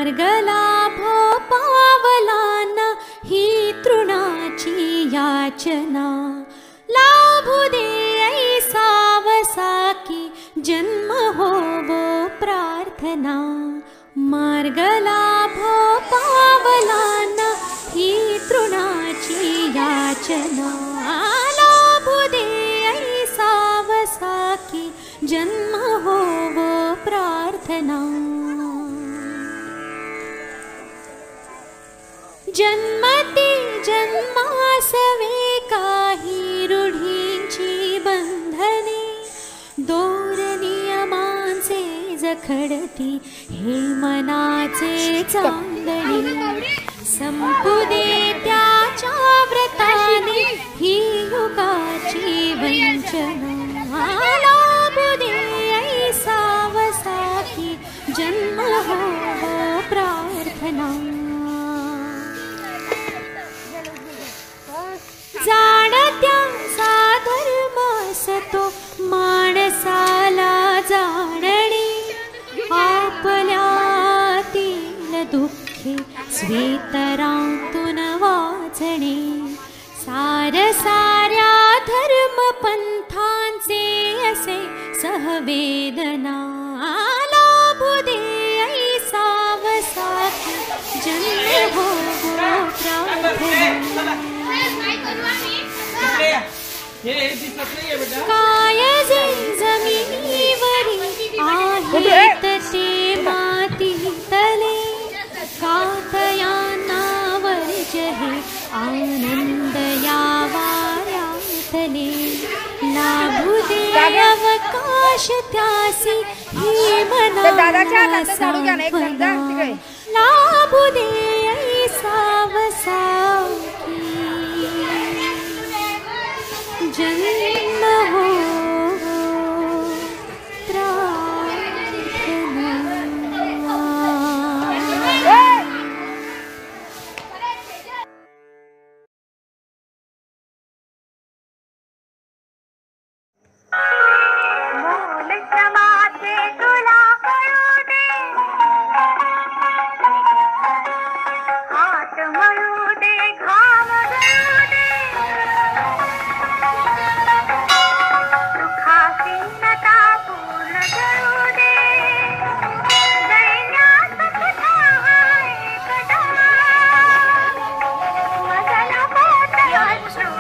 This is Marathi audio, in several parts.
मार्गलाभो पावलाना ही तृणाची याचना लाभू दे ऐसा वसा की जन्म होवो प्रार्थना मार्गलाभो पावलाना ही तृणाची याचना लाभू दे ऐसा वसा की जन्म होवो प्रार्थना जन्मती जन्मासवे काही रूढींची बंधने दोर नियमांचे जखडती हे मनाचे चांदणे संपू दे त्याच्या व्रताने ही युगाची वंचना लाभू दे ऐसा वसा की जन्म होवो प्रार्थना जाणत्यांचा धर्म असतो माणसाला जाणणे आपल्यातील दुःखे स्वेतरांतून वाचणे सार साऱ्या धर्मपंथांचे असे सहवेदना लाभू दे ऐसा वसा की जन्म होवो प्रार्थना कायजे जमिनीवरी आहेत ते माती तले कातयांनावर जहे आनंद या वाऱ्यातले लाभू दे अवकाश त्यासी ही मनाला सांत्वना लाभू दे ऐसा वसा जन्म होवो प्रार्थना मूल समाचे तुला कळू दे हात मळू दे घाम गळू दे सुखासीनता पूर्ण करू दे दैन्यात कथा एकदा मजल पोट अश्रू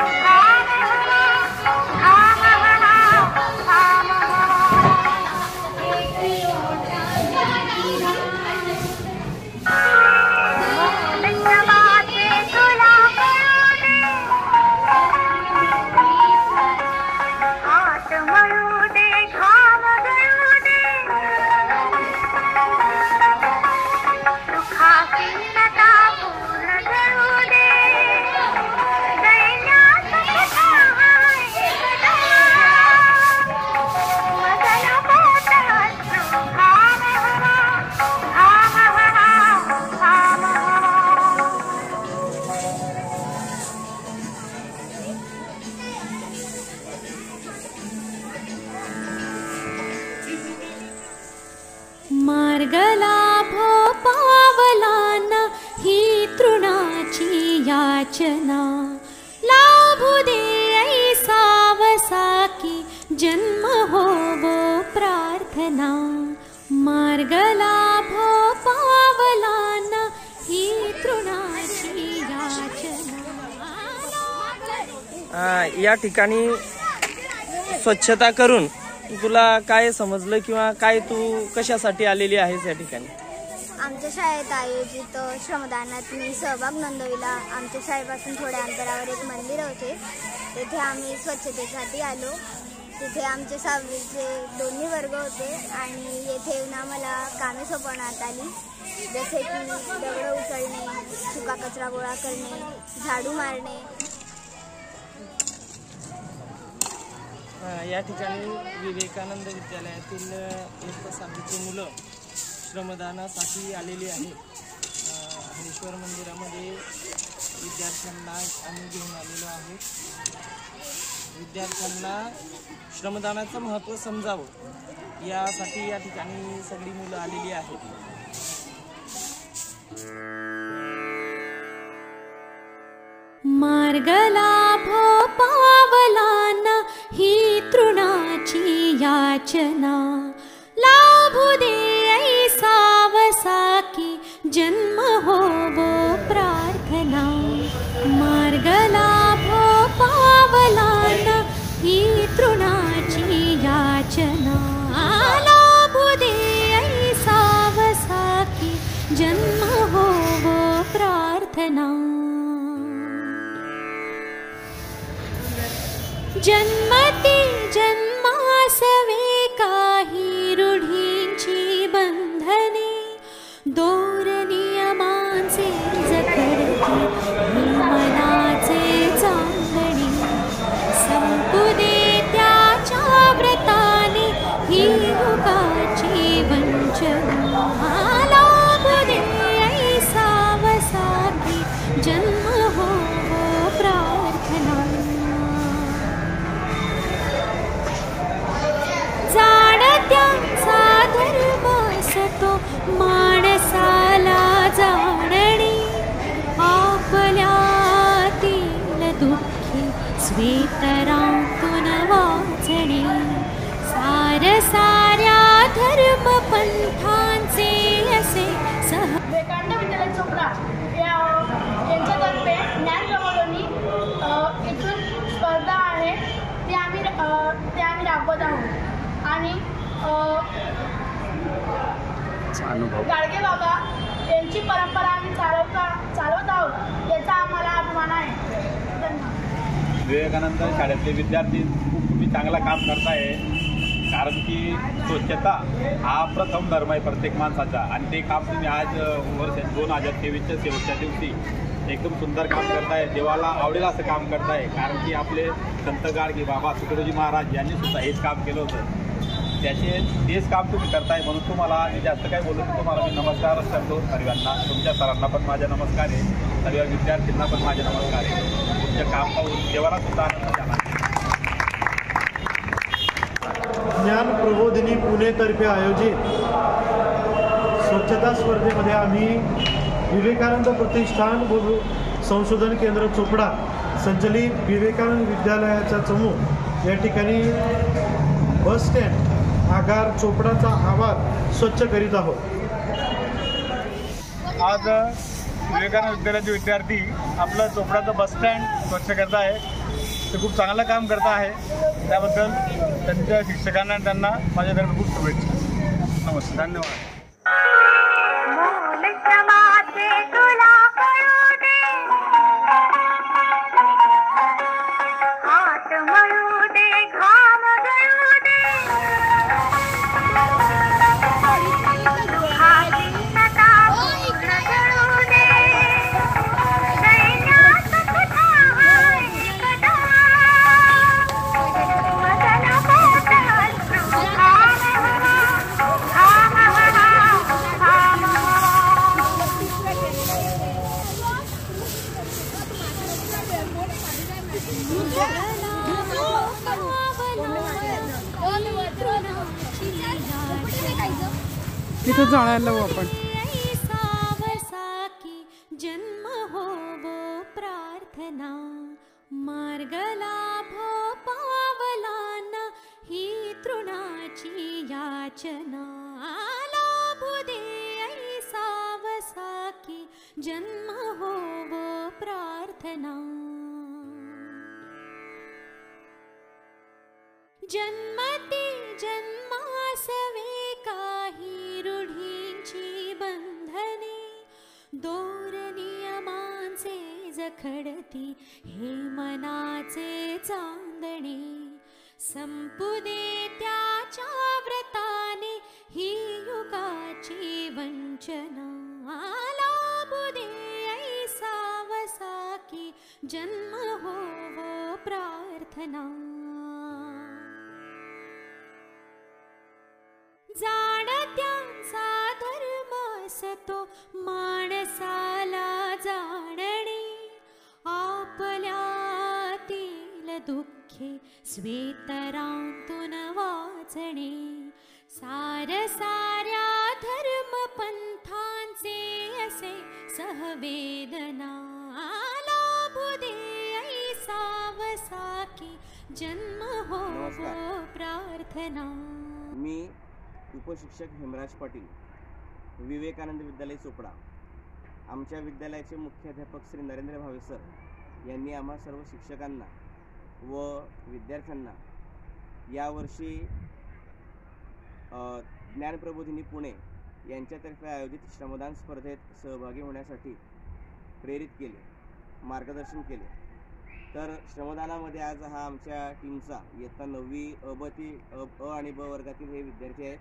मार्गलाभो पावलाना ही तृणाची याचना लाभू दे ऐसा वसा की जन्म होवो प्रार्थना मार्गलाभो पावलाना ही तृणाची याचना या ठिकाणी स्वच्छता करून तुला काय समजलं किंवा काय तू कशासाठी आलेली आहेस या ठिकाणी? आमच्या शाळेत आयोजित श्रमदानात मी सहभाग नोंदविला। आमच्या शाळेपासून थोड्या अंतरावर एक मंदिर होते, तेथे आम्ही स्वच्छतेसाठी आलो। तिथे आमचे 6वीचे दोन्ही वर्ग होते आणि येथे येऊन आम्हाला कामे सोपवण्यात आली, जसे की दगड उचलणे, सुका कचरा गोळा करणे, झाडू मारणे। या ठिकाणी विवेकानंद विद्यालयातील 6वीची मुलं श्रमदानासाठी आलेली आहेत। हरेश्वर मंदिरामध्ये विद्यार्थ्यांना आम्ही घेऊन आलेलो आहोत। विद्यार्थ्यांना श्रमदानाचं महत्त्व समजावं यासाठी या ठिकाणी सगळी मुलं आलेली आहेत। मार्गला पावलांना ही तृणाची याचना लाभू दे ऐसा वसा की जन्म होवो प्रार्थना मार्गला पावलांना ही तृणाची याचना लाभू दे ऐसा वसा की जन्म होवो प्रार्थना जन्मती जन्मासवे काही रूढींची बंधने दोर नियमांचे जखडती मनाचे चांदणी संपू दे त्याच्या व्रताने ही युगाची वंचना लाभू दे ऐसा वसा की जन्म होवो प्रार्थना जाणत्या साधर्म असतो माणसाला जाणणे आपल्यातील दुःखी स्वेतरातून वाचणे सार साऱ्या धर्म पंथांचे असे सह विवेकानंद विद्यालय चोपडा यांच्यातर्फे ज्ञान प्रबोधिनी इथून स्पर्धा आहे ते आम्ही राबवत आहोत आणि गाडगे बाबा यांची परंपरा आम्ही चालवत आहोत याचा आम्हाला अभिमान आहे. धन्यवाद. विवेकानंद शाळेतले विद्यार्थी खूप चांगला काम करताय कारण की स्वच्छता हा प्रथम धर्म आहे प्रत्येक माणसाचा आणि ते काम तुम्ही आज वर्ष 2023च्या शेवटच्या दिवशी एकदम सुंदर काम करताय देवाला आवडेल असं काम करताय कारण की आपले संत गाडगे बाबा तुकडोजी महाराज यांनी सुद्धा हेच काम केलं होतं तेच काम तुम्ही करताय म्हणून तुम्हाला मी जास्त काय बोलतो तुम्हाला मी नमस्कारच करतो सर्वांना तुमच्या सरांना पण माझा नमस्कार आहे सर्व विद्यार्थ्यांना पण माझे नमस्कार आहे तुमचं काम पाहून देवाला सुद्धा आनंद झाला. ज्ञान प्रबोधिनी पुणेतर्फे आयोजित स्वच्छता स्पर्धेमध्ये आम्ही विवेकानंद प्रतिष्ठान व संशोधन केंद्र चोपडा संचलित विवेकानंद विद्यालयाचा चमू या ठिकाणी बस स्टँड आगार चोपडाचा आवार स्वच्छ करीत आहोत. आज विवेकानंद विद्यालयाचे विद्यार्थी आपलं चोपडाचं बस स्टँड स्वच्छ करत आहे ते खूप चांगलं काम करत आहे त्याबद्दल त्यांच्या शिक्षकांना त्यांना माझ्यातर्फे खूप शुभेच्छा. नमस्कार धन्यवाद. तुला कळू दे हात मळू दे घाम गळू दे दुःखाधीनता पूर्ण जळू दे सैन्यात तुझा हाय कदा मदन पोट अश्रू तिथं जायला लावू आपण. जन्म होवो प्रार्थना मार्गला पावलांना ही तृणाची याचना लाभू दे ऐसा वसा की जन्म होवो प्रार्थना जन्मती जन्मासवे काही रूढींची बंधने दोर नियमांचे जखडती हे मनाचे चांदणे संपू दे त्याच्या व्रताने ही युगाची वंचना लाभू दे ऐसा वसा की जन्म होवो प्रार्थना जाणत्यांचा धर्म असतो माणसाला जाणणे आपल्यातील दुःखे स्वेतरातून वाचणे सार साऱ्या धर्म पंथांचे असे सहवेदना लाभू दे ऐसा वसा की जन्म हो नमस्कार. प्रार्थना. मी उपशिक्षक हेमराज पाटील, विवेकानंद विद्यालय चोपडा. आमच्या विद्यालयाचे मुख्याध्यापक श्री नरेंद्र भावे सर यांनी आम्हा सर्व शिक्षकांना व विद्यार्थ्यांना यावर्षी ज्ञानप्रबोधिनी पुणे यांच्यातर्फे आयोजित श्रमदान स्पर्धेत सहभागी होण्यासाठी प्रेरित केले, मार्गदर्शन केले. तर श्रमदानामध्ये आज हा आमच्या टीमचा इयत्ता 9वी अ आणि ब वर्गातील हे विद्यार्थी आहेत.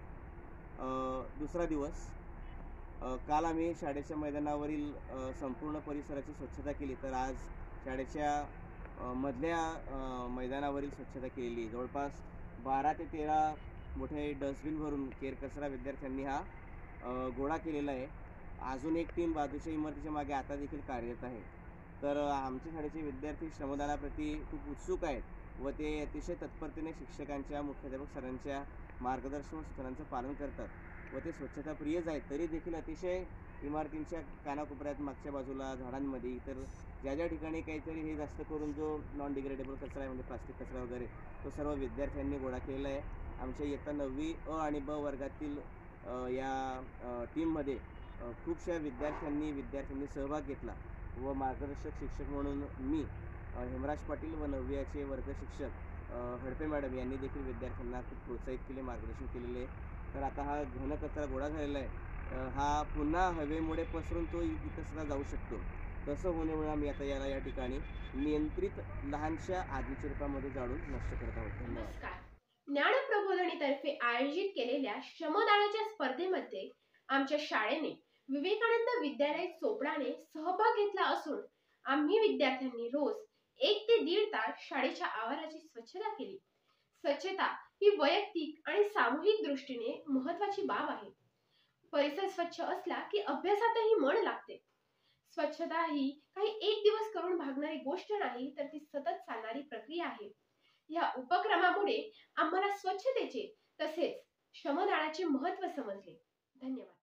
दुसरा दिवस. काल आम्ही शाळेच्या मैदानावरील संपूर्ण परिसराची स्वच्छता केली, तर आज शाळेच्या मधल्या मैदानावरील स्वच्छता केलेली. जवळपास 12 ते 13 मोठे डस्टबिन भरून केर कचरा विद्यार्थ्यांनी हा गोळा केलेला आहे. अजून एक टीम बाजूच्या इमारतीच्या मागे आता देखील कार्यरत आहे. तर आमच्या शाळेचे विद्यार्थी श्रमदानाप्रती खूप उत्सुक आहेत व ते अतिशय तत्परतेने शिक्षकांच्या, मुख्याध्यापक सरांच्या मार्गदर्शन व सूचनांचं पालन करतात व ते स्वच्छताप्रियच आहेत. तरी देखील अतिशय इमारतींच्या कानाकोपऱ्यात, मागच्या बाजूला, झाडांमध्ये, इतर ज्या ज्या ठिकाणी काहीतरी हे जास्त करून जो नॉन डिग्रेडेबल कचरा आहे, म्हणजे प्लास्टिक कचरा वगैरे, तो सर्व विद्यार्थ्यांनी गोळा केलेला आहे. आमच्या इयत्ता 9वी अ आणि ब वर्गातील या टीममध्ये खूपशा विद्यार्थ्यांनी सहभाग घेतला व मार्गदर्शक शिक्षक म्हणून मी हेमराज पाटील व 9वीचे वर्ग शिक्षक हडपे मॅडम यांनी देखील विद्यार्थ्यांना खूप प्रोत्साहित केले, मार्गदर्शन केलेले. तर आता हा घन कचरा गोळा झालेला आहे, हा पुन्हा हवेमुळे पसरून तो इतरसुद्धा जाऊ शकतो. तसं होण्यामुळे आम्ही आता या ठिकाणी नियंत्रित लहानशा आगीच्या रूपामध्ये जाळून नष्ट करत आहोत. धन्यवाद. ज्ञानप्रबोधिनीतर्फे आयोजित केलेल्या श्रमदानाच्या स्पर्धेमध्ये आमच्या शाळेने विवेकानंद विद्यालय चोपडाने सहभाग घेतला असून आम्ही विद्यार्थ्यांनी रोज 1 ते 1.5 तास शाळेच्या आवाराची स्वच्छता केली. स्वच्छता ही वैयक्तिक आणि सामूहिक दृष्टीने महत्त्वाची बाब आहे. परिसर स्वच्छ असला की अभ्यासातही मन लागते. स्वच्छता ही काही एक दिवस करून भागणारी गोष्ट नाही, तर ती सतत चालणारी प्रक्रिया आहे. या उपक्रमामुळे आम्हाला स्वच्छतेचे तसेच श्रमदानाचे महत्त्व समजले. धन्यवाद.